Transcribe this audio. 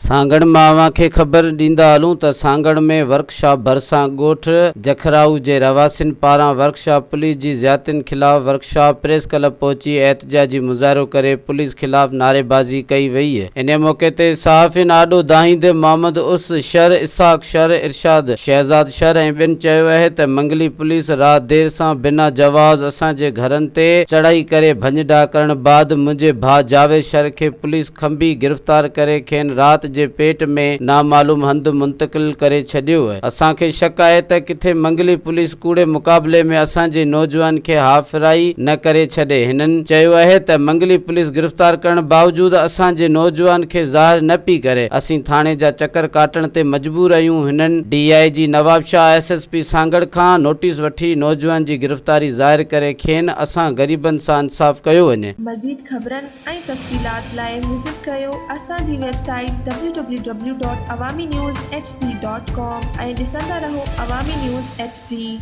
सांगड़ मां अवां खे ख़बर ॾींदा हलूं त सांगड़ में वर्कशॉप भरिसां ॻोठ जखराऊ जे रवासिन पारां वर्कशॉप पुलिस जी ज़्यादतियुनि ख़िलाफ़ वर्कशॉप प्रेस क्लब पहुची एहतजाजी मुज़ाहिरो करे पुलिस ख़िलाफ़ नारेबाज़ी कई वई है। इन मौके ते सहाफ़िन आॾो दाहिंदे मोहम्मद उस शर इसहाक शर इरशाद शहजाद शर ऐं ॿियनि चयो आहे त मंगली पुलिस राति देर सां बिना जवाज़ असांजे घरनि ते चढ़ाई करे भञ डाह करण बाद मुंहिंजे भाउ जावेद शर खे पुलिस खंबी गिरफ़्तार करे खेनि राति जे पेट में नामालूम हंधि मुंतकिल करे छॾियो आहे। असांखे शक आहे त किथे मंगली पुलिस कूड़े मुक़ाबले में असांजे नौजवान खे हाफ़िराई न करे छॾे। हिननि चयो आहे त मंगली पुलिस गिरफ़्तार करण बावजूदि असांजे नौजवान खे ज़ाहिर न पई करे। असीं थाणे जा चकर काटण ते मजबूर आहियूं। हिननि DIG नवाब शाह SSP सांगड़ खां नोटिस वठी नौजवान जी गिरफ़्तारी ज़ाहिर करे खेनि असां ग़रीबनि सां इंसाफ़ कयो वञे। मज़ीद ख़बरनि ऐं तफ़सीलात लाइ विज़िट कयो असांजी वेबसाइट www.awamiNewsHD.com ऐं ॾिसंदा रहो अवामी न्यूज़ HD।